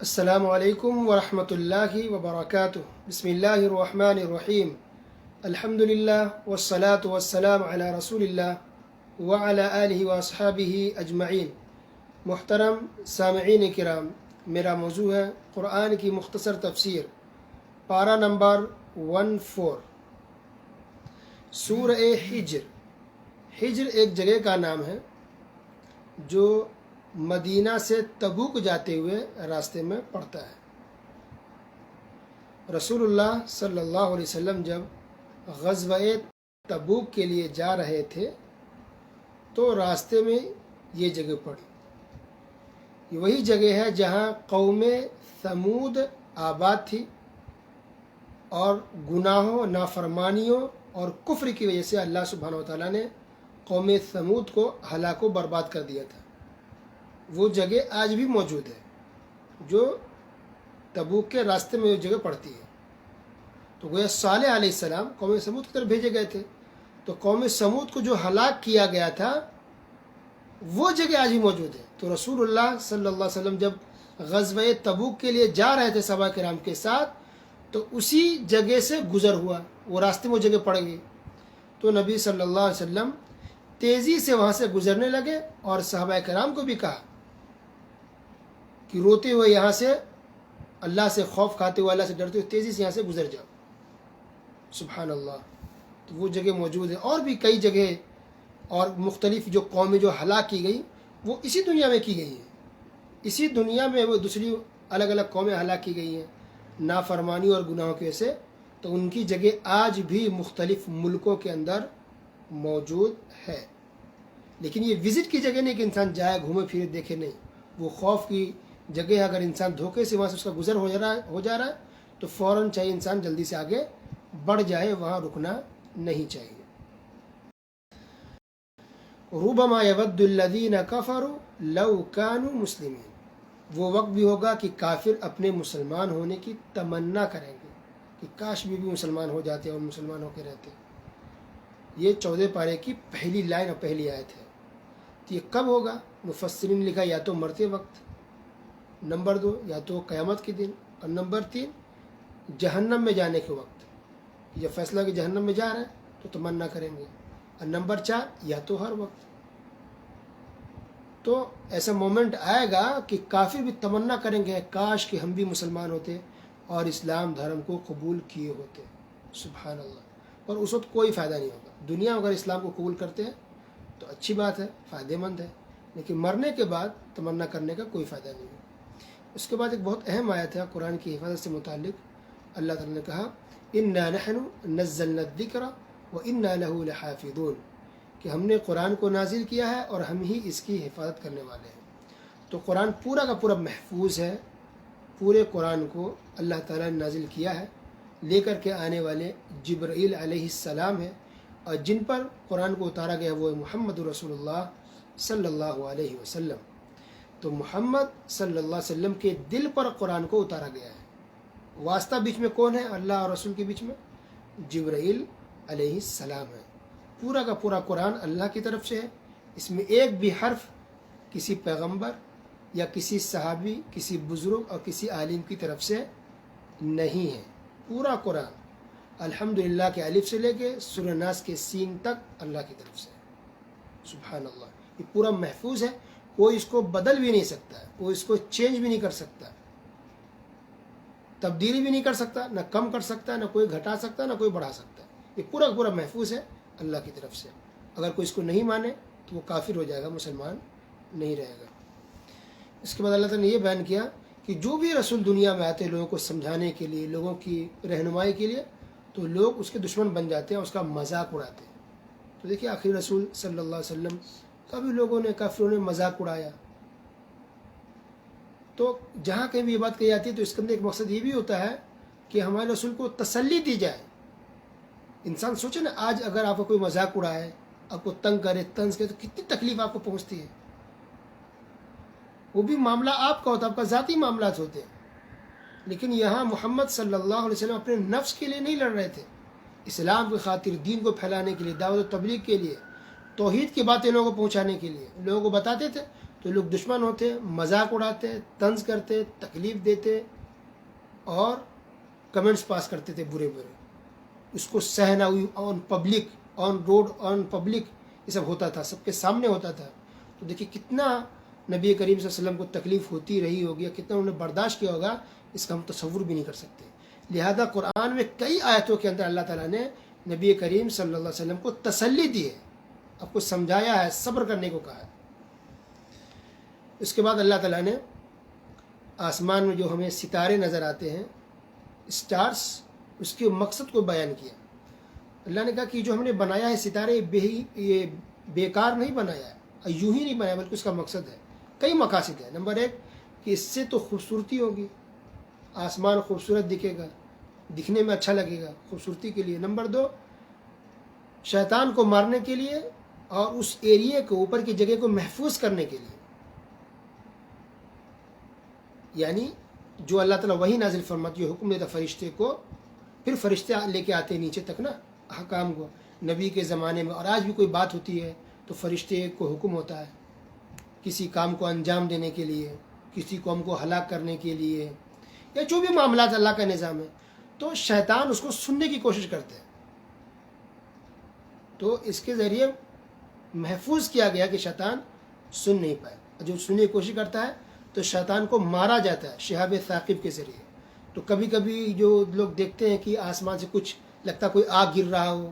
السلام علیکم ورحمۃ اللہ وبرکاتہ۔ بسم اللہ الرحمن الرحیم۔ الحمد للہ والصلاة والسلام علی رسول اللہ وعلی آلہ واصحابہ اجمعین۔ محترم سامعین کرام، میرا موضوع ہے قرآن کی مختصر تفسیر، پارہ نمبر 14، سورہ حجر۔ حجر ایک جگہ کا نام ہے جو مدینہ سے تبوک جاتے ہوئے راستے میں پڑتا ہے۔ رسول اللہ صلی اللہ علیہ وسلم جب غزوہ تبوک کے لیے جا رہے تھے تو راستے میں یہ جگہ پڑی۔ یہ وہی جگہ ہے جہاں قوم ثمود آباد تھی اور گناہوں، نافرمانیوں اور کفر کی وجہ سے اللہ سبحانہ و تعالیٰ نے قوم ثمود کو ہلاک و برباد کر دیا تھا۔ وہ جگہ آج بھی موجود ہے جو تبوک کے راستے میں وہ جگہ پڑتی ہے۔ تو گویا صالح علیہ السلام قوم ثمود کی طرف بھیجے گئے تھے، تو قوم ثمود کو جو ہلاک کیا گیا تھا وہ جگہ آج بھی موجود ہے۔ تو رسول اللہ صلی اللہ علیہ وسلم جب غزوہ تبوک کے لیے جا رہے تھے صحابہ کرام کے ساتھ، تو اسی جگہ سے گزر ہوا، وہ راستے میں وہ جگہ پڑ گئی۔ تو نبی صلی اللہ علیہ وسلم تیزی سے وہاں سے گزرنے لگے اور صحابہ کرام کو بھی کہا کہ روتے ہوئے یہاں سے، اللہ سے خوف کھاتے ہوئے، اللہ سے ڈرتے ہوئے تیزی سے یہاں سے گزر جاؤ۔ سبحان اللہ۔ تو وہ جگہ موجود ہے، اور بھی کئی جگہ اور مختلف جو قومیں جو ہلاک کی گئی وہ اسی دنیا میں کی گئی ہیں۔ اسی دنیا میں وہ دوسری الگ الگ قومیں ہلاک کی گئی ہیں نافرمانی اور گناہوں کی وجہ سے۔ تو ان کی جگہ آج بھی مختلف ملکوں کے اندر موجود ہے، لیکن یہ وزٹ کی جگہ نہیں کہ انسان جائے، گھومے پھرے، دیکھے، نہیں۔ وہ خوف کی جگہ ہے۔ اگر انسان دھوکے سے وہاں سے اس کا گزر ہو جا رہا ہے تو فوراً چاہیے انسان جلدی سے آگے بڑھ جائے، وہاں رکنا نہیں چاہیے۔ ربما یود الذین کفروا لو کانوا مسلمین۔ وہ وقت بھی ہوگا کہ کافر اپنے مسلمان ہونے کی تمنا کریں گے کہ کاش بھی مسلمان ہو جاتے اور مسلمان ہو کے رہتے۔ یہ 14 پارے کی پہلی لائن اور پہلی آیت ہے۔ تو یہ کب ہوگا؟ مفسرین نے لکھا یا تو مرتے وقت، نمبر 2 یا تو قیامت کے دن، اور نمبر 3 جہنم میں جانے کے وقت۔ یہ فیصلہ کہ جہنم میں جا رہا ہے تو تمنا کریں گے، اور نمبر 4 یا تو ہر وقت۔ تو ایسا مومنٹ آئے گا کہ کافر بھی تمنا کریں گے کاش کہ ہم بھی مسلمان ہوتے اور اسلام دھرم کو قبول کیے ہوتے۔ سبحان اللہ۔ اور اس وقت کوئی فائدہ نہیں ہوگا۔ دنیا میں اگر اسلام کو قبول کرتے ہیں تو اچھی بات ہے، فائدہ مند ہے، لیکن مرنے کے بعد تمنا کرنے کا کوئی فائدہ نہیں ہے۔ اس کے بعد ایک بہت اہم آیت ہے قرآن کی حفاظت سے متعلق۔ اللہ تعالیٰ نے کہا اِنَّا نَحْنُ نَزَّلْنَا الذِّكْرَ وَإِنَّا لَهُ لَحَافِظُونَ، کہ ہم نے قرآن کو نازل کیا ہے اور ہم ہی اس کی حفاظت کرنے والے ہیں۔ تو قرآن پورا کا پورا محفوظ ہے۔ پورے قرآن کو اللہ تعالیٰ نے نازل کیا ہے، لے کر کے آنے والے جبرائیل علیہ السلام ہیں، اور جن پر قرآن کو اتارا گیا وہ محمد رسول اللہ صلی اللہ علیہ وسلم۔ تو محمد صلی اللہ علیہ وسلم کے دل پر قرآن کو اتارا گیا ہے۔ واسطہ بیچ میں کون ہے؟ اللہ اور رسول کے بیچ میں جبرائیل علیہ السلام ہے۔ پورا کا پورا قرآن اللہ کی طرف سے ہے۔ اس میں ایک بھی حرف کسی پیغمبر یا کسی صحابی، کسی بزرگ اور کسی عالم کی طرف سے نہیں ہے۔ پورا قرآن الحمدللہ کے الف سے لے کے سورہ ناس کے سین تک اللہ کی طرف سے ہے۔ سبحان اللہ۔ یہ پورا محفوظ ہے، کوئی اس کو بدل بھی نہیں سکتا ہے، کوئی اس کو چینج بھی نہیں کر سکتا، تبدیلی بھی نہیں کر سکتا، نہ کم کر سکتا، نہ کوئی گھٹا سکتا، نہ کوئی بڑھا سکتا۔ یہ پورا پورا محفوظ ہے اللہ کی طرف سے۔ اگر کوئی اس کو نہیں مانے تو وہ کافر ہو جائے گا، مسلمان نہیں رہے گا۔ اس کے بعد اللہ تعالیٰ نے یہ بیان کیا کہ جو بھی رسول دنیا میں آتے لوگوں کو سمجھانے کے لیے، لوگوں کی رہنمائی کے لیے، تو لوگ اس کے دشمن بن جاتے ہیں، اس کا مذاق اڑاتے ہیں۔ تو دیکھیے آخری رسول صلی اللہ علیہ وسلم کا بھی لوگوں نے، کافروں نے مذاق اڑایا۔ تو جہاں کہیں بھی یہ بات کہی جاتی ہے تو اس کے اندر ایک مقصد یہ بھی ہوتا ہے کہ ہمارے رسول کو تسلی دی جائے۔ انسان سوچے نا، آج اگر آپ کو کوئی مذاق اڑائے، آپ کو تنگ کرے، طنز کرے، تو کتنی تکلیف آپ کو پہنچتی ہے۔ وہ بھی معاملہ آپ کا ہوتا ہے، آپ کا ذاتی معاملات ہوتے ہیں، لیکن یہاں محمد صلی اللہ علیہ وسلم اپنے نفس کے لیے نہیں لڑ رہے تھے، اسلام کی خاطر، دین کو پھیلانے کے لیے، دعوت و تبلیغ کے لیے، توحید کی باتیں لوگوں کو پہنچانے کے لیے لوگوں کو بتاتے تھے، تو لوگ دشمن ہوتے، مذاق اڑاتے، طنز کرتے، تکلیف دیتے اور کمنٹس پاس کرتے تھے برے برے. اس کو سہنا ہوئی on public, on road, on public, یہ سب ہوتا تھا، سب کے سامنے ہوتا تھا. تو دیکھیے کتنا نبی کریم صلی اللہ علیہ وسلم کو تکلیف ہوتی رہی ہوگی، کتنا انہوں نے برداشت کیا ہوگا، اس کا ہم تصور بھی نہیں کر سکتے. لہذا قرآن میں کئی آیتوں کے اندر اللہ تعالیٰ نے نبی کریم صلی اللہ علیہ وسلم کو تسلی دی ہے، آپ کو سمجھایا ہے، صبر کرنے کو کہا ہے. اس کے بعد اللہ تعالیٰ نے آسمان میں جو ہمیں ستارے نظر آتے ہیں، اسٹارس، اس کے مقصد کو بیان کیا. اللہ نے کہا کہ جو ہم نے بنایا ہے ستارے، یہ بیکار نہیں بنایا ہے، یوں ہی نہیں بنایا، بلکہ اس کا مقصد ہے، کئی مقاصد ہے. نمبر 1 کہ اس سے تو خوبصورتی ہوگی، آسمان خوبصورت دکھے گا، دکھنے میں اچھا لگے گا، خوبصورتی کے لیے. نمبر 2 شیطان کو مارنے کے لیے اور اس ایریے کو، اوپر کی جگہ کو محفوظ کرنے کے لیے. یعنی جو اللہ تعالیٰ وہی نازل فرماتی ہے، حکم دیتا فرشتے کو، پھر فرشتے لے کے آتے ہیں نیچے تک نا احکام کو. نبی کے زمانے میں اور آج بھی کوئی بات ہوتی ہے تو فرشتے کو حکم ہوتا ہے کسی کام کو انجام دینے کے لیے، کسی قوم کو ہلاک کرنے کے لیے، یا جو بھی معاملات اللہ کا نظام ہے، تو شیطان اس کو سننے کی کوشش کرتے ہیں. تو اس کے ذریعے محفوظ کیا گیا کہ شیطان سن نہیں پائے. جو سننے کی کوشش کرتا ہے تو شیطان کو مارا جاتا ہے شہاب ثاقب کے ذریعے. تو کبھی کبھی جو لوگ دیکھتے ہیں کہ آسمان سے کچھ لگتا کوئی آگ گر رہا ہو،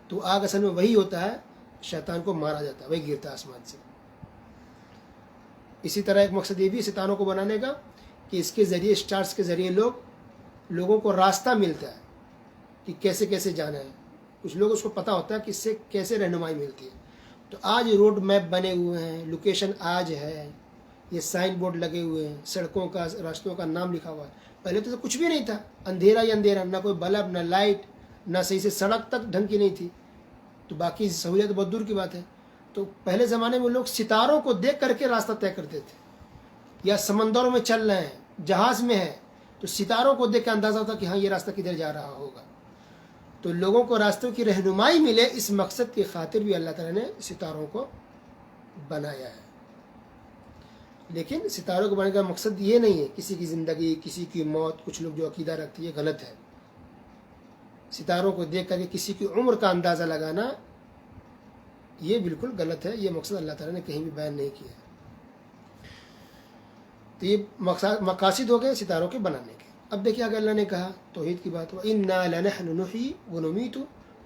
تو آگ اصل میں وہی ہوتا ہے، شیطان کو مارا جاتا ہے، وہی گرتا ہے آسمان سے. اسی طرح ایک مقصد یہ بھی ستاروں کو بنانے کا کہ اس کے ذریعے، اسٹارز کے ذریعے لوگوں کو راستہ ملتا ہے کہ کیسے کیسے جانا ہے. کچھ لوگ اس کو پتہ ہوتا ہے کہ اس سے کیسے رہنمائی ملتی ہے. تو آج روڈ میپ بنے ہوئے ہیں، لوکیشن آج ہے، یہ سائن بورڈ لگے ہوئے ہیں، سڑکوں کا، راستوں کا نام لکھا ہوا ہے. پہلے تو کچھ بھی نہیں تھا، اندھیرا ہی اندھیرا، نہ کوئی بلب، نہ لائٹ، نہ صحیح سے سڑک تک ڈھنگ کی نہیں تھی. تو باقی سہولیت بہت دور کی بات ہے. تو پہلے زمانے میں لوگ ستاروں کو دیکھ کر کے راستہ طے کرتے تھے. یا سمندروں میں چل رہے ہیں، جہاز میں ہے، تو ستاروں کو دیکھ کے اندازہ ہوتا کہ ہاں یہ راستہ کدھر جا رہا ہوگا. تو لوگوں کو راستوں کی رہنمائی ملے، اس مقصد کی خاطر بھی اللہ تعالیٰ نے ستاروں کو بنایا ہے. لیکن ستاروں کو بنانے کا مقصد یہ نہیں ہے کسی کی زندگی، کسی کی موت. کچھ لوگ جو عقیدہ رکھتے ہیں یہ غلط ہے. ستاروں کو دیکھ کر کے کسی کی عمر کا اندازہ لگانا یہ بالکل غلط ہے. یہ مقصد اللہ تعالیٰ نے کہیں بھی بیان نہیں کیا. تو یہ مقاصد ہو گئے ستاروں کے بنانے کے. اب دیکھیے اگر اللہ نے کہا توحید کی بات، وَإِنَّا لَنَحْنُ نُحْيِي وَنُمِيتُ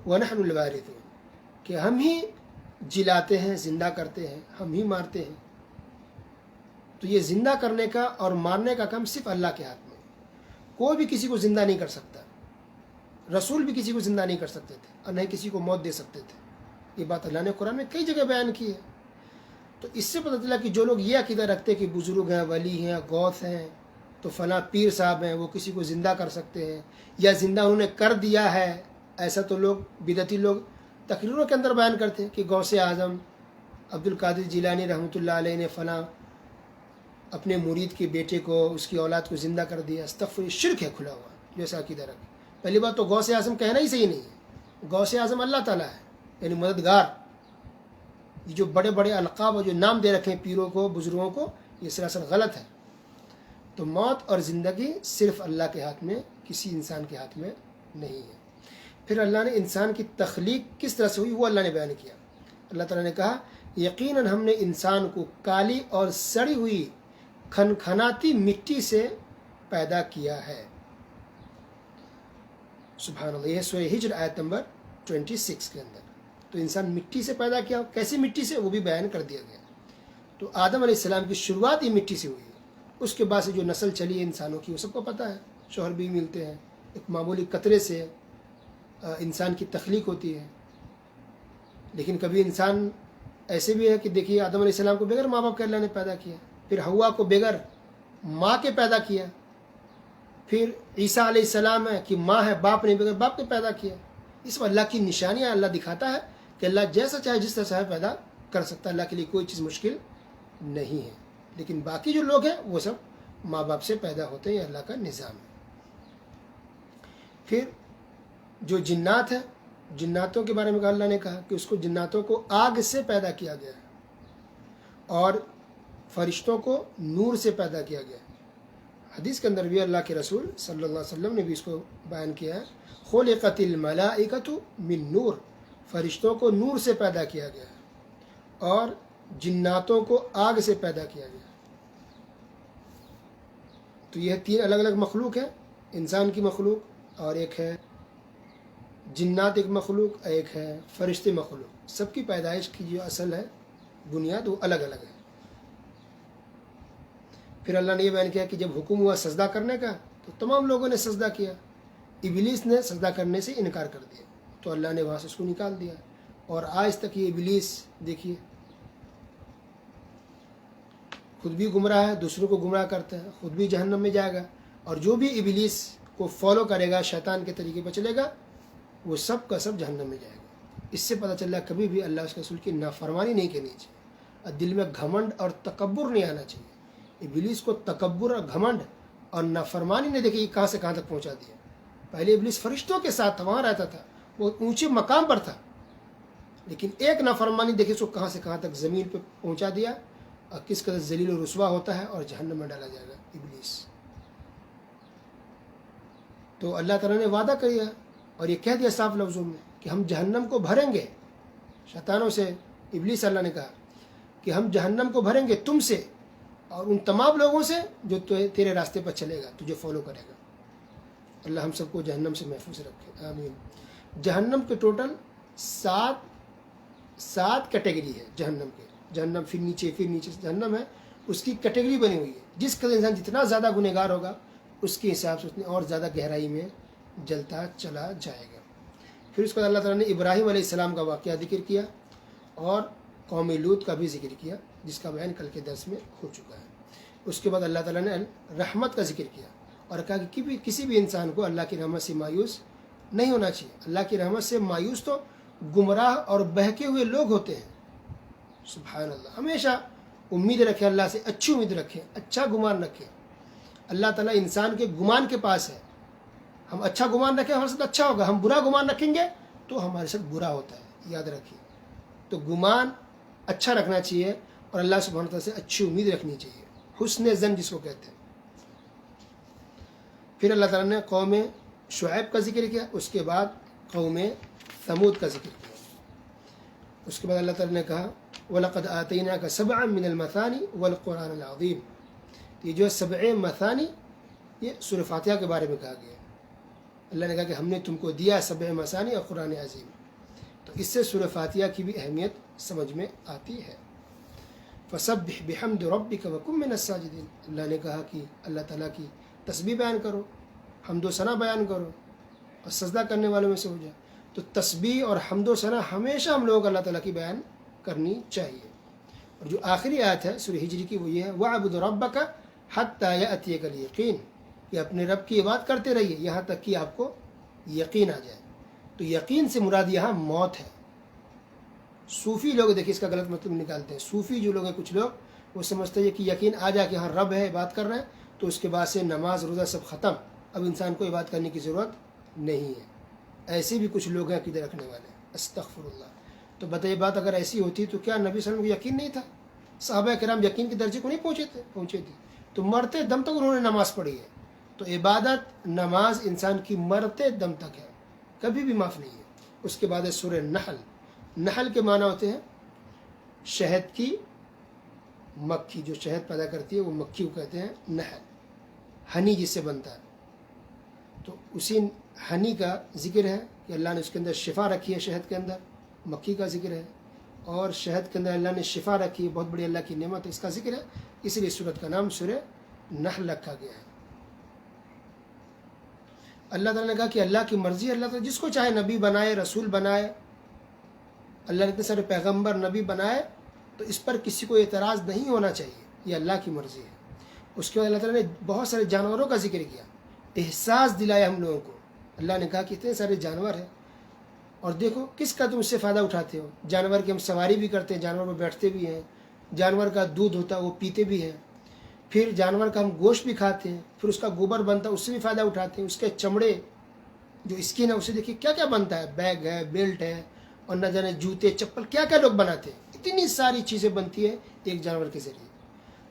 وَنَحْنُ الْوَارِثُونَ، کہ ہم ہی جلاتے ہیں، زندہ کرتے ہیں، ہم ہی مارتے ہیں. تو یہ زندہ کرنے کا اور مارنے کا کام صرف اللہ کے ہاتھ میں. کوئی بھی کسی کو زندہ نہیں کر سکتا. رسول بھی کسی کو زندہ نہیں کر سکتے تھے اور نہ ہی کسی کو موت دے سکتے تھے. یہ بات اللہ نے قرآن میں کئی جگہ بیان کی ہے. تو اس سے پتہ چلا کہ جو لوگ یہ عقیدہ رکھتے کہ بزرگ ہیں، ولی ہیں، غوث ہیں، تو فلاں پیر صاحب ہیں، وہ کسی کو زندہ کر سکتے ہیں یا زندہ انہوں نے کر دیا ہے، ایسا تو لوگ بدعتی لوگ تقریروں کے اندر بیان کرتے ہیں کہ غوث اعظم عبد القادر جیلانی رحمۃ اللہ علیہ نے فلاں اپنے مرید کے بیٹے کو، اس کی اولاد کو زندہ کر دیا. استغفر، شرک ہے کھلا ہوا جو ایسا عقیدہ رکھے. پہلی بات تو غوث اعظم کہنا ہی صحیح نہیں ہے. غوث اعظم اللہ تعالیٰ ہے، یعنی مددگار. یہ جو بڑے بڑے القاب اور جو نام دے رکھے ہیں پیروں کو، بزرگوں کو، یہ سراسر غلط ہے. تو موت اور زندگی صرف اللہ کے ہاتھ میں، کسی انسان کے ہاتھ میں نہیں ہے. پھر اللہ نے انسان کی تخلیق کس طرح سے ہوئی وہ اللہ نے بیان کیا. اللہ تعالیٰ نے کہا یقیناً ہم نے انسان کو کالی اور سڑی ہوئی کھنکھناتی مٹی سے پیدا کیا ہے. سبحان اللہ. یہ سورہ ہجر آیت نمبر 26 کے اندر. تو انسان مٹی سے پیدا کیا، کیسی مٹی سے وہ بھی بیان کر دیا گیا. تو آدم علیہ السلام کی شروعات ہی مٹی سے ہوئی ہے. اس کے بعد سے جو نسل چلی ہے انسانوں کی وہ سب کو پتہ ہے، شوہر بھی ملتے ہیں، ایک معمولی قطرے سے انسان کی تخلیق ہوتی ہے. لیکن کبھی انسان ایسے بھی ہے کہ دیکھیے آدم علیہ السلام کو بغیر ماں باپ کے اللہ نے پیدا کیا، پھر حوا کو بغیر ماں کے پیدا کیا، پھر عیسیٰ علیہ السلام ہے کہ ماں ہے، باپ نے بغیر باپ کے پیدا کیا. اس میں اللہ کی نشانیاں اللہ دکھاتا ہے کہ اللہ جیسا چاہے جس طرح چاہے پیدا کر سکتا ہے. اللہ کے لیے کوئی چیز مشکل نہیں ہے. لیکن باقی جو لوگ ہیں وہ سب ماں باپ سے پیدا ہوتے ہیں، یہ اللہ کا نظام ہے. پھر جو جنات ہیں، جناتوں کے بارے میں اللہ نے کہا کہ اس کو، جناتوں کو آگ سے پیدا کیا گیا ہے. اور فرشتوں کو نور سے پیدا کیا گیا. حدیث کے اندر بھی اللہ کے رسول صلی اللہ علیہ وسلم نے بھی اس کو بیان کیا ہے. خلقت الملائکۃ من نور، فرشتوں کو نور سے پیدا کیا گیا ہے، اور جناتوں کو آگ سے پیدا کیا گیا. تو یہ 3 الگ الگ مخلوق ہیں، انسان کی مخلوق، اور ایک ہے جنات ایک مخلوق، ایک ہے فرشتے مخلوق. سب کی پیدائش کی جو اصل ہے بنیاد وہ الگ الگ ہے. پھر اللہ نے یہ بیان کیا کہ جب حکم ہوا سجدہ کرنے کا تو تمام لوگوں نے سجدہ کیا. ابلیس نے سجدہ کرنے سے انکار کر دیا تو اللہ نے وہاں سے اس کو نکال دیا. اور آج تک یہ ابلیس دیکھیے خود بھی گمراہ ہے، دوسروں کو گمراہ کرتا ہے، خود بھی جہنم میں جائے گا. اور جو بھی ابلیس کو فالو کرے گا، شیطان کے طریقے پر چلے گا، وہ سب کا سب جہنم میں جائے گا. اس سے پتہ چل رہا ہے کبھی بھی اللہ اس کے رسول کی نافرمانی نہیں کرنی چاہیے، اور دل میں گھمنڈ اور تکبر نہیں آنا چاہیے. ابلیس کو تکبر اور گھمنڈ اور نافرمانی نے دیکھیے کہاں سے کہاں تک پہنچا دیا. پہلے ابلیس فرشتوں کے ساتھ وہاں رہتا تھا، وہ اونچے مقام پر تھا، لیکن ایک نافرمانی دیکھیے اس کو کہاں سے کہاں تک زمین پہ پہنچا دیا، اور کس قدر ذلیل و رسوا ہوتا ہے اور جہنم میں ڈالا جائے گا ابلیس. تو اللہ تعالیٰ نے وعدہ کیا اور یہ کہہ دیا صاف لفظوں میں کہ ہم جہنم کو بھریں گے شیطانوں سے. ابلیس اللہ نے کہا کہ ہم جہنم کو بھریں گے تم سے اور ان تمام لوگوں سے جو تیرے راستے پر چلے گا، تجھے فالو کرے گا. اللہ ہم سب کو جہنم سے محفوظ رکھے، آمین. جہنم کے ٹوٹل 7 کیٹیگری ہے جہنم کے. جہنم پھر نیچے جہنم ہے، اس کی کیٹیگری بنی ہوئی ہے. جس قدر انسان جتنا زیادہ گنہگار ہوگا اس کے حساب سے اتنی اور زیادہ گہرائی میں جلتا چلا جائے گا. پھر اس کے بعد اللہ تعالیٰ نے ابراہیم علیہ السلام کا واقعہ ذکر کیا اور قوم لوط کا بھی ذکر کیا، جس کا بیان کل کے درس میں ہو چکا ہے. اس کے بعد اللہ تعالیٰ نے رحمت کا ذکر کیا اور کہا کہ کسی بھی انسان کو اللہ کی رحمت سے مایوس نہیں ہونا چاہیے. اللہ کی رحمت سے مایوس تو گمراہ اور بہکے ہوئے لوگ ہوتے ہیں. سبحان اللہ. ہمیشہ امید رکھیں اللہ سے، اچھی امید رکھیں، اچھا گمان رکھیں. اللہ تعالیٰ انسان کے گمان کے پاس ہے. ہم اچھا گمان رکھیں ہمارے ساتھ اچھا ہوگا، ہم برا گمان رکھیں گے تو ہمارے ساتھ برا ہوتا ہے، یاد رکھیے. تو گمان اچھا رکھنا چاہیے اور اللہ سبحانہ تعالیٰ سے اچھی امید رکھنی چاہیے، حسن ظن جس کو کہتے ہیں. پھر اللہ تعالیٰ نے قوم شعیب کا ذکر کیا، اس کے بعد قوم ثمود کا ذکر کیا. اس کے بعد اللہ تعالیٰ نے کہا وَلَقَدْ آتَيْنَاكَ سَبْعًا مِّنَ الْمَثَانِ وَالْقُرْآنِ الْعَظِيمِ. یہ جو ہے 7 مثانی، یہ سورہ فاتحہ کے بارے میں کہا گیا. اللہ نے کہا کہ ہم نے تم کو دیا 7 مثانی اور قرآن عظیم. تو اس سے سورہ فاتحہ کی بھی اہمیت سمجھ میں آتی ہے. فَسَبِّحْ بِحَمْدِ رَبِّكَ وَكُن مِّنَ السَّاجِدِينَ. اللہ نے کہا کہ اللہ تعالیٰ کی تسبیح بیان کرو، حمد و ثنا بیان کرو اور سجدہ کرنے والوں میں سے ہو جائے. تو تسبیح اور حمد و ثنا ہمیشہ ہم لوگوں کو اللہ تعالیٰ کی بیان کرنی چاہیے. اور جو آخری آیت ہے سورہ ہجری کی وہ یہ ہے وَاعْبُدْ رَبَّكَ حَتَّى يَأْتِيَكَ الْيَقِينُ، کہ اپنے رب کی عبادت کرتے رہیے یہاں تک کہ آپ کو یقین آ جائے. تو یقین سے مراد یہاں موت ہے. صوفی لوگ دیکھیں اس کا غلط مطلب نکالتے ہیں. صوفی جو لوگ ہیں کچھ لوگ وہ سمجھتے ہیں کہ یقین آ جائے کہ ہاں رب ہے، عبادت کر رہے ہیں، تو اس کے بعد سے نماز روزہ سب ختم، اب انسان کو عبادت کرنے کی ضرورت نہیں ہے. ایسے بھی کچھ لوگ ہیں عقیدہ رکھنے والے. استغفر اللہ. تو بتائیے بات اگر ایسی ہوتی تو کیا نبی صلی اللہ علیہ وسلم کو یقین نہیں تھا؟ صحابہ کرام یقین کے درجے کو نہیں پہنچے تھے. تو مرتے دم تک انہوں نے نماز پڑھی ہے. تو عبادت نماز انسان کی مرتے دم تک ہے، کبھی بھی معاف نہیں ہے. اس کے بعد ہے سورہ نحل. نحل کے معنی ہوتے ہیں شہد کی مکھی، جو شہد پیدا کرتی ہے وہ مکھی کو کہتے ہیں نحل. ہنی جس سے بنتا ہے، تو اسی ہنی کا ذکر ہے کہ اللہ نے اس کے اندر شفا رکھی ہے. شہد کے اندر مکھی کا ذکر ہے، اور شہد کے اندر اللہ نے شفا رکھی ہے، بہت بڑی اللہ کی نعمت ہے، اس کا ذکر ہے. اس لیے سورت کا نام سورہ نحل رکھا گیا ہے. اللہ تعالیٰ نے کہا کہ اللہ کی مرضی ہے، اللہ تعالیٰ جس کو چاہے نبی بنائے، رسول بنائے. اللہ نے اتنے سارے پیغمبر نبی بنائے تو اس پر کسی کو اعتراض نہیں ہونا چاہیے، یہ اللہ کی مرضی ہے. اس کے بعد اللہ تعالیٰ نے بہت سارے جانوروں کا ذکر کیا، احساس دلایا ہم لوگوں کو. اللہ نے کہا کہ اتنے سارے جانور ہیں اور دیکھو کس کا تم اس سے فائدہ اٹھاتے ہو. جانور کی ہم سواری بھی کرتے ہیں، جانور پر بیٹھتے بھی ہیں، جانور کا دودھ ہوتا ہے وہ پیتے بھی ہیں، پھر جانور کا ہم گوشت بھی کھاتے ہیں، پھر اس کا گوبر بنتا ہے اس سے بھی فائدہ اٹھاتے ہیں. اس کے چمڑے جو اسکن ہے اسے دیکھیے کیا کیا بنتا ہے، بیگ ہے، بیلٹ ہے، اور نہ جانے جوتے چپل کیا کیا لوگ بناتے ہیں. اتنی ساری چیزیں بنتی ہے ایک جانور کے ذریعے.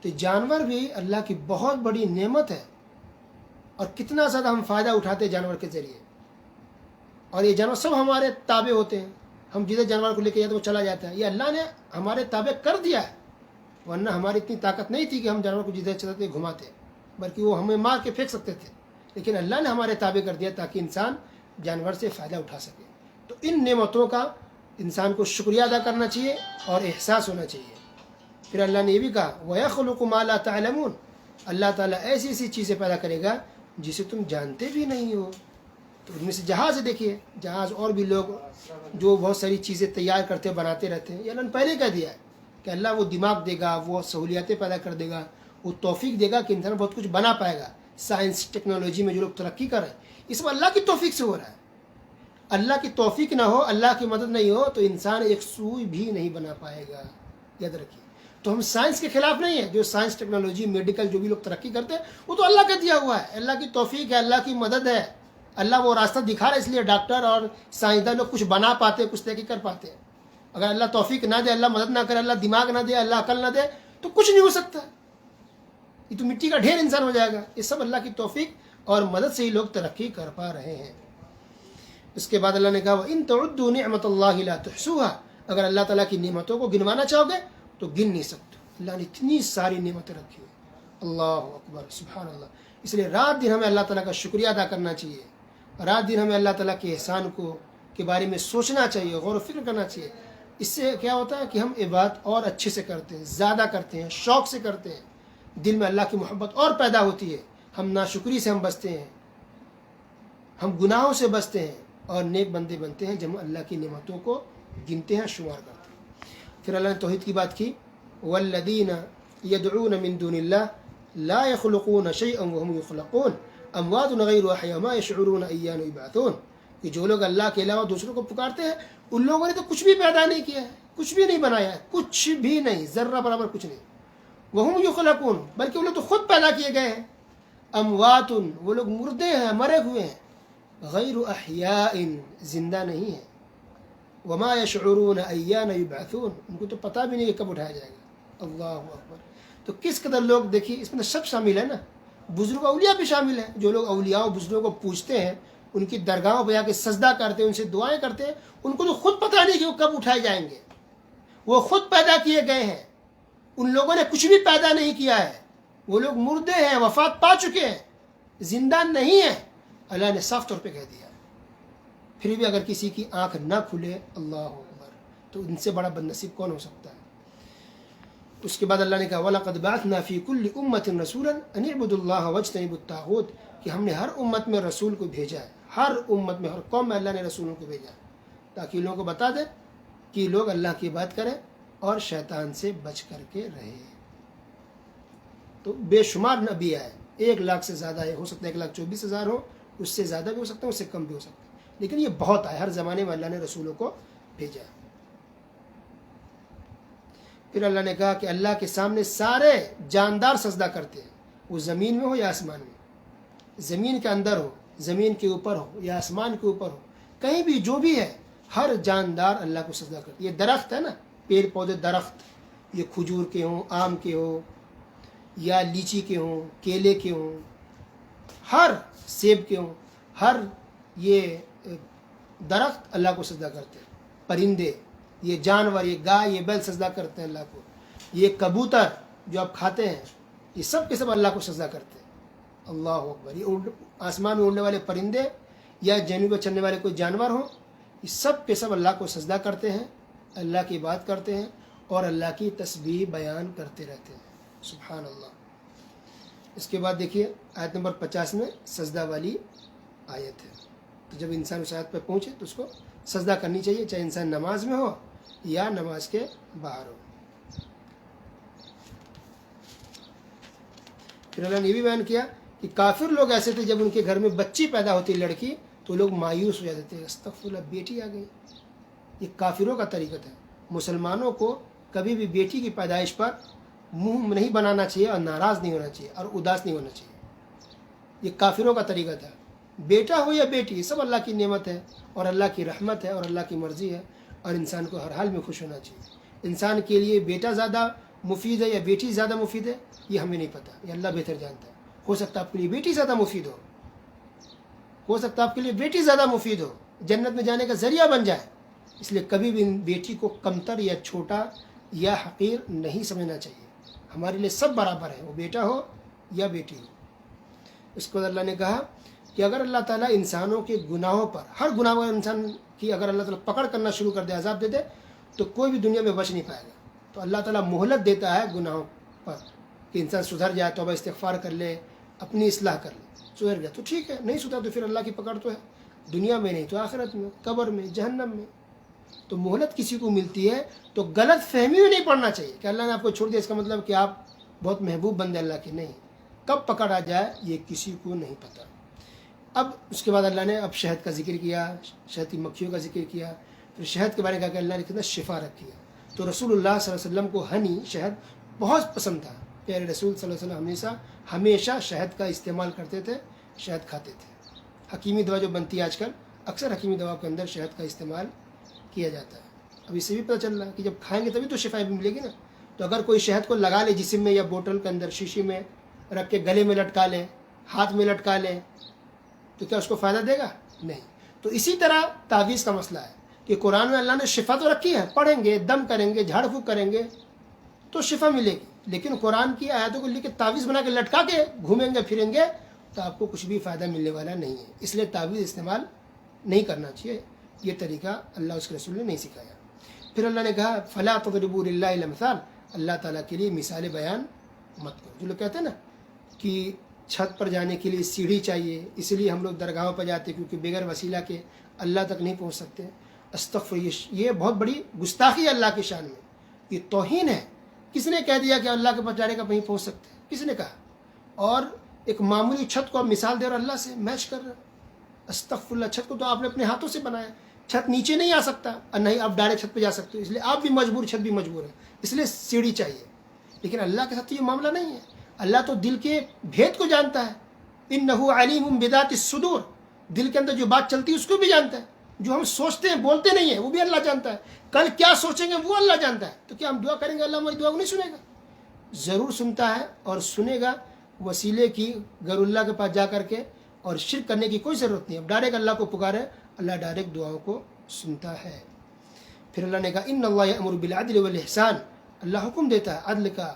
تو جانور بھی اللہ کی بہت بڑی نعمت ہے، اور کتنا زیادہ ہم فائدہ اٹھاتے ہیں جانور کے ذریعے. اور یہ جانور سب ہمارے تابع ہوتے ہیں. ہم جدھر جانور کو لے کے جاتے ہیں وہ چلا جاتا ہے. یہ اللہ نے ہمارے تابع کر دیا ہے، ورنہ ہماری اتنی طاقت نہیں تھی کہ ہم جانور کو جدھر چلاتے گھماتے، بلکہ وہ ہمیں مار کے پھینک سکتے تھے. لیکن اللہ نے ہمارے تابع کر دیا تاکہ انسان جانور سے فائدہ اٹھا سکے. تو ان نعمتوں کا انسان کو شکریہ ادا کرنا چاہیے اور احساس ہونا چاہیے. پھر اللہ نے یہ بھی کہا وَيَخْلُقُ مَا لَا تَعْلَمُونَ، اللہ تعالیٰ ایسی ایسی چیزیں پیدا کرے گا جسے تم جانتے بھی نہیں ہو. تو ان میں سے جہاز دیکھیے، جہاز اور بھی لوگ جو بہت ساری چیزیں تیار کرتے بناتے رہتے ہیں. یہ اللہ نے پہلے کہہ دیا ہے کہ اللہ وہ دماغ دے گا، وہ سہولیاتیں پیدا کر دے گا، وہ توفیق دے گا کہ انسان بہت کچھ بنا پائے گا. سائنس ٹیکنالوجی میں جو لوگ ترقی کر رہے ہیں اس میں اللہ کی توفیق سے ہو رہا ہے. اللہ کی توفیق نہ ہو، اللہ کی مدد نہیں ہو تو انسان ایک سوئی بھی نہیں بنا پائے گا. یاد رکھیے. تو ہم سائنس کے خلاف نہیں ہیں. جو سائنس ٹیکنالوجی میڈیکل جو بھی لوگ ترقی کرتے ہیں وہ تو اللہ کا دیا ہوا ہے. اللہ کی توفیق ہے، اللہ کی مدد ہے. اللہ وہ راستہ دکھا رہا ہے، اس لیے ڈاکٹر اور سائنسدان لوگ کچھ بنا پاتے ہیں، کچھ تحقیق کر پاتے ہیں. اگر اللہ توفیق نہ دے، اللہ مدد نہ کرے، اللہ دماغ نہ دے، اللہ عقل نہ دے تو کچھ نہیں ہو سکتا. یہ تو مٹی کا ڈھیر انسان ہو جائے گا. یہ سب اللہ کی توفیق اور مدد سے ہی لوگ ترقی کر پا رہے ہیں. اس کے بعد اللہ نے کہا وَإِن تَعُدُّوا نِعْمَةَ اللَّهِ لَا تُحْصُوهَا، اگر اللہ تعالیٰ کی نعمتوں کو گنوانا چاہو گے تو گن نہیں سکتے. اللہ نے اتنی ساری نعمتیں رکھی ہوئی. اللہ اکبر، سبحان اللہ. اس لیے رات دن ہمیں اللہ تعالیٰ کا شکریہ ادا کرنا چاہیے. رات دن ہمیں اللہ تعالیٰ کے احسان کے بارے میں سوچنا چاہیے، غور و فکر کرنا چاہیے. اس سے کیا ہوتا ہے کہ ہم عبادت اور اچھے سے کرتے ہیں، زیادہ کرتے ہیں، شوق سے کرتے ہیں. دل میں اللہ کی محبت اور پیدا ہوتی ہے. ہم ناشکری سے ہم بچتے ہیں، ہم گناہوں سے بچتے ہیں اور نیک بندے بنتے ہیں جب ہم اللہ کی نعمتوں کو گنتے ہیں، شمار کرتے ہیں. پھر اللہ نے توحید کی بات کی والذین یدعون من دون اللہ لا يخلقون شیئا وهم يخلقون اموات غیر احیاء ما یشعرون ایان یبعثون، کہ جو لوگ اللہ کے علاوہ دوسروں کو پکارتے ہیں ان لوگوں نے تو کچھ بھی پیدا نہیں کیا ہے، کچھ بھی نہیں بنایا ہے، کچھ بھی نہیں، ذرہ برابر کچھ نہیں. وهم یخلقون، بلکہ وہ لوگ تو خود پیدا کیے گئے ہیں. اموات، وہ لوگ مردے ہیں، مرے ہوئے ہیں. غیر احیاء، زندہ نہیں ہے. وما یشعرون ایان یبعثون، ان کو تو پتہ بھی نہیں کہ کب اٹھایا جائے گا. اللہ اکبر. تو کس قدر لوگ دیکھیے اس میں سب شامل ہے نا، بزرگ اولیاء بھی شامل ہیں. جو لوگ اولیاء و بزرگوں کو پوچھتے ہیں، ان کی درگاہوں پہ جا کے سجدہ کرتے ہیں، ان سے دعائیں کرتے ہیں، ان کو تو خود پتہ نہیں کہ وہ کب اٹھائے جائیں گے. وہ خود پیدا کیے گئے ہیں، ان لوگوں نے کچھ بھی پیدا نہیں کیا ہے. وہ لوگ مردے ہیں، وفات پا چکے ہیں، زندہ نہیں ہیں. اللہ نے صاف طور پہ کہہ دیا. پھر بھی اگر کسی کی آنکھ نہ کھلے، اللہ اکبر، تو ان سے بڑا بد نصیب کون ہو سکتا ہے. اس کے بعد اللہ نے کہا وَلَقَدْ بَعَثْنَا فِي كُلِّ أُمَّةٍ رَسُولًا أَنِ اعْبُدُوا اللَّهَ وَاجْتَنِبُوا الطَّاغُوتَ، کہ ہم نے ہر امت میں رسول کو بھیجا ہے. ہر امت میں، ہر قوم میں اللہ نے رسولوں کو بھیجا ہے تاکہ لوگوں کو بتا دے کہ لوگ اللہ کی بات کریں اور شیطان سے بچ کر کے رہے. تو بے شمار نبی آئے، 1,00,000 سے زیادہ ہے، ہو سکتا ہے 1,24,000 ہو، اس سے زیادہ بھی ہو سکتا ہے، اس سے کم بھی ہو سکتا ہے، لیکن یہ بہت آئے. ہر زمانے میں اللہ نے رسولوں کو بھیجا. پھر اللہ نے کہا کہ اللہ کے سامنے سارے جاندار سجدہ کرتے ہیں، وہ زمین میں ہو یا آسمان میں، زمین کے اندر ہو، زمین کے اوپر ہو یا آسمان کے اوپر ہو، کہیں بھی جو بھی ہے، ہر جاندار اللہ کو سجدہ کرتے. یہ درخت ہے نا، پیڑ پودے درخت، یہ کھجور کے ہوں، آم کے ہوں یا لیچی کے ہوں، کیلے کے ہوں، ہر سیب کے ہوں، ہر یہ درخت اللہ کو سجدہ کرتے ہیں. پرندے، یہ جانور، یہ گائے، یہ بیل سجدہ کرتے ہیں اللہ کو. یہ کبوتر جو آپ کھاتے ہیں، یہ سب کے سب اللہ کو سجدہ کرتے ہیں. اللہ اکبر. یہ آسمان میں اڑنے والے پرندے یا زمین پر چلنے والے کوئی جانور ہوں، یہ سب کے سب اللہ کو سجدہ کرتے ہیں، اللہ کی بات کرتے ہیں اور اللہ کی تسبیح بیان کرتے رہتے ہیں. سبحان اللہ. اس کے بعد دیکھیے آیت نمبر 50 میں سجدہ والی آیت ہے. تو جب انسان اس آیت پہ پہنچے تو اس کو سجدہ کرنی چاہیے، چاہے انسان نماز میں ہو یا نماز کے باہر ہو. پھر اللہ نے یہ بھی بیان کیا کہ کافر لوگ ایسے تھے جب ان کے گھر میں بچی پیدا ہوتی لڑکی تو لوگ مایوس ہو جاتے تھے، استغفر اللہ، بیٹی آ گئی. یہ کافروں کا طریقہ تھا. مسلمانوں کو کبھی بھی بیٹی کی پیدائش پر منہ نہیں بنانا چاہیے اور ناراض نہیں ہونا چاہیے اور اداس نہیں ہونا چاہیے. یہ کافروں کا طریقہ تھا. بیٹا ہو یا بیٹی، سب اللہ کی نعمت ہے اور اللہ کی رحمت ہے اور اللہ کی مرضی ہے، اور انسان کو ہر حال میں خوش ہونا چاہیے. انسان کے لیے بیٹا زیادہ مفید ہے یا بیٹی زیادہ مفید ہے یہ ہمیں نہیں پتہ، یہ اللہ بہتر جانتا ہے۔ ہو سکتا ہے آپ کے لیے بیٹی زیادہ مفید ہو سکتا ہے آپ کے لیے بیٹی زیادہ مفید ہو، جنت میں جانے کا ذریعہ بن جائے۔ اس لیے کبھی بھی بیٹی کو کمتر یا چھوٹا یا حقیر نہیں سمجھنا چاہیے۔ ہمارے لیے سب برابر ہیں، وہ بیٹا ہو یا بیٹی ہو۔ اس کو اللہ نے کہا کہ اگر اللہ تعالیٰ انسانوں کے گناہوں پر، ہر گناہ پر انسان کی اگر اللہ تعالیٰ پکڑ کرنا شروع کر دے، عذاب دے دے، تو کوئی بھی دنیا میں بچ نہیں پائے گا۔ تو اللہ تعالیٰ مہلت دیتا ہے گناہوں پر کہ انسان سدھر جائے، توبہ استغفار کر لے، اپنی اصلاح کر لے۔ سدھر گیا تو ٹھیک ہے، نہیں سدھر تو پھر اللہ کی پکڑ تو ہے، دنیا میں نہیں تو آخرت میں، قبر میں، جہنم میں۔ تو مہلت کسی کو ملتی ہے تو غلط فہمی میں نہیں پڑنا چاہیے کہ اللہ نے آپ کو چھوڑ دیا اس کا مطلب کہ آپ بہت محبوب بندے اللہ کے، نہیں۔ کب پکڑ آ جائے یہ کسی کو نہیں پتہ۔ اب اس کے بعد اللہ نے اب شہد کا ذکر کیا، شہد کی مکھیوں کا ذکر کیا، پھر شہد کے بارے میں کہا کہ اللہ نے کتنا شفا رکھی ہے۔ تو رسول اللہ صلی اللہ علیہ وسلم کو ہنی، شہد بہت پسند تھا۔ پیارے رسول صلی اللہ علیہ وسلم ہمیشہ شہد کا استعمال کرتے تھے، شہد کھاتے تھے۔ حکیمی دوا جو بنتی ہے آج کل، اکثر حکیمی دوا کے اندر شہد کا استعمال کیا جاتا ہے۔ اب اس سے بھی پتہ چل رہا ہے کہ جب کھائیں گے تبھی تو شفا بھی ملے گی نا۔ تو اگر کوئی شہد کو لگا لے جسم میں یا بوتل کے اندر، شیشے میں رکھ کے گلے میں لٹکا لے، ہاتھ میں لٹکا لے، تو کیا اس کو فائدہ دے گا؟ نہیں۔ تو اسی طرح تعویذ کا مسئلہ ہے کہ قرآن میں اللہ نے شفا تو رکھی ہے، پڑھیں گے، دم کریں گے، جھاڑ پھونک کریں گے تو شفا ملے گی، لیکن قرآن کی آیاتوں کو لے کے تعویذ بنا کے لٹکا کے گھومیں گے پھریں گے تو آپ کو کچھ بھی فائدہ ملنے والا نہیں ہے۔ اس لیے تعویذ استعمال نہیں کرنا چاہیے، یہ طریقہ اللہ اس کے رسول نے نہیں سکھایا۔ پھر اللہ نے کہا فلا تضربوا للہ الامثال، اللہ تعالیٰ کے لیے مثالیں بیان مت کرو۔ جو لوگ کہتے ہیں نا کہ چھت پر جانے کے لیے سیڑھی چاہیے، اس لیے ہم لوگ درگاہوں پر جاتے ہیں کیونکہ بغیر وسیلہ کے اللہ تک نہیں پہنچ سکتے۔ استغفر، یہ بہت بڑی گستاخی ہے اللہ کی شان میں، یہ توہین ہے۔ کس نے کہہ دیا کہ اللہ کے پاس جانے کا نہیں پہنچ سکتے؟ کس نے کہا؟ اور ایک معمولی چھت کو آپ مثال دے رہے اللہ سے میچ کر رہے۔ استغفر اللہ، چھت کو تو آپ نے اپنے ہاتھوں سے بنایا، چھت نیچے نہیں آ سکتا، اور نہیں آپ ڈائریکٹ چھت پہ جا سکتے، اس لیے آپ بھی مجبور، چھت بھی مجبور ہے، اس لیے سیڑھی چاہیے۔ لیکن اللہ کے ساتھ تو یہ معاملہ نہیں ہے۔ اللہ تو دل کے بھید کو جانتا ہے، انہ علیم بذات الصدور، دل کے اندر جو بات چلتی ہے اس کو بھی جانتا ہے، جو ہم سوچتے ہیں بولتے نہیں ہیں وہ بھی اللہ جانتا ہے، کل کیا سوچیں گے وہ اللہ جانتا ہے۔ تو کیا ہم دعا کریں گے اللہ ہماری دعا کو نہیں سنے گا؟ ضرور سنتا ہے اور سنے گا۔ وسیلے کی غیر اللہ کے پاس جا کر کے اور شرک کرنے کی کوئی ضرورت نہیں ہے، ڈائریکٹ اللہ کو پکارے، اللہ ڈائریکٹ دعاؤں کو سنتا ہے۔ پھر اللہ نے کہا ان اللہ یأمر بالعدل والاحسان، اللہ حکم دیتا ہے عدل کا،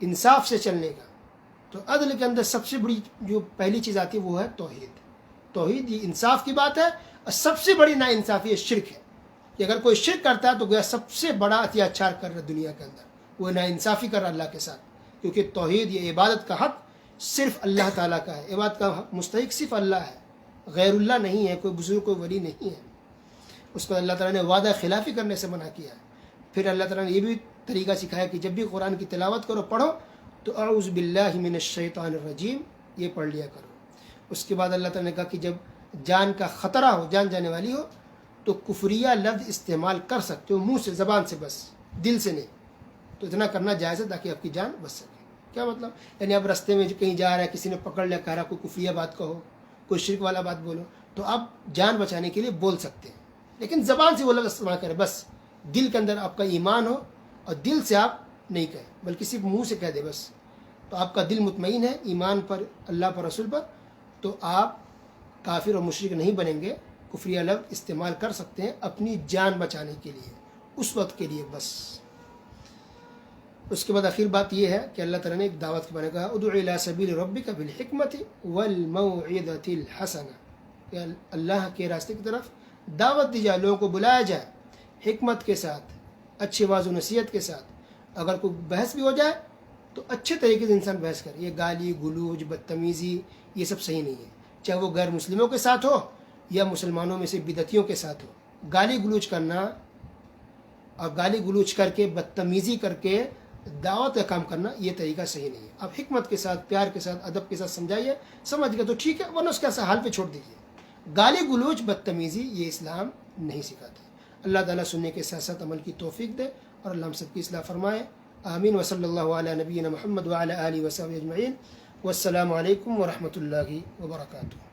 انصاف سے چلنے کا۔ تو عدل کے اندر سب سے بڑی جو پہلی چیز آتی ہے وہ ہے توحید۔ توحید یہ انصاف کی بات ہے، اور سب سے بڑی ناانصافی شرک ہے کہ اگر کوئی شرک کرتا ہے تو گویا سب سے بڑا اتیاچار کر رہا ہے دنیا کے اندر، وہ ناانصافی کر رہا ہے اللہ کے ساتھ، کیونکہ توحید یہ عبادت کا حق صرف اللہ تعالیٰ کا ہے، عبادت کا مستحق صرف اللہ ہے، غیر اللہ نہیں ہے، کوئی بزرگ کوئی ولی نہیں ہے۔ اس کو اللہ تعالیٰ نے وعدہ خلافی کرنے سے منع کیا ہے۔ پھر اللہ تعالیٰ نے یہ بھی طریقہ سکھایا کہ جب بھی قرآن کی تلاوت کرو، پڑھو تو اعوذ باللہ من الشیطان الرجیم یہ پڑھ لیا کرو۔ اس کے بعد اللہ تعالیٰ نے کہا کہ جب جان کا خطرہ ہو، جان جانے والی ہو، تو کفریہ لفظ استعمال کر سکتے ہو، منہ سے، زبان سے، بس دل سے نہیں۔ تو اتنا کرنا جائز ہے تاکہ آپ کی جان بچ سکے۔ کیا مطلب؟ یعنی آپ رستے میں کہیں جا رہا ہے، کسی نے پکڑ لیا، کہہ رہا کوئی کفریہ بات کہو، کوئی شرک والا بات بولو، تو آپ جان بچانے کے لیے بول سکتے ہیں، لیکن زبان سے وہ لفظ استعمال کریں، بس دل کے اندر آپ کا ایمان ہو اور دل سے آپ نہیں کہیں، بلکہ صرف منہ سے کہہ دے بس، تو آپ کا دل مطمئن ہے ایمان پر، اللہ پر، رسول پر، تو آپ کافر اور مشرک نہیں بنیں گے۔ کفریہ لفظ استعمال کر سکتے ہیں اپنی جان بچانے کے لیے، اس وقت کے لیے بس۔ اس کے بعد آخر بات یہ ہے کہ اللہ تعالیٰ نے ایک دعوت کے بارے میں کہا ادع الی سبیل ربک بالحکمت والموعظۃ الحسنہ، کہ اللہ کے راستے کی طرف دعوت دی جائے، لوگوں کو بلایا جائے حکمت کے ساتھ، اچھی واضح و نصیحت کے ساتھ۔ اگر کوئی بحث بھی ہو جائے تو اچھے طریقے سے انسان بحث کرے، یہ گالی گلوچ بدتمیزی یہ سب صحیح نہیں ہے، چاہے وہ غیر مسلموں کے ساتھ ہو یا مسلمانوں میں سے بدعتیوں کے ساتھ ہو۔ گالی گلوچ کرنا اور گالی گلوچ کر کے بدتمیزی کر کے دعوت کا کام کرنا یہ طریقہ صحیح نہیں ہے۔ آپ حکمت کے ساتھ، پیار کے ساتھ، ادب کے ساتھ سمجھائیے، سمجھ گئے تو ٹھیک ہے، ورنہ اس کے ایسا حال پہ چھوڑ دیجیے۔ گالی گلوچ بدتمیزی یہ اسلام نہیں سکھاتا۔ اللہ تعالیٰ سننے کے ساتھ ساتھ عمل کی توفیق دے، اور اللہ ہم سب کی اصلاح فرمائے، آمین۔ وصلی اللہ علی نبینا محمد وعلی آلہ وصحبہ اجمعین، والسلام علیکم ورحمۃ اللہ وبرکاتہ۔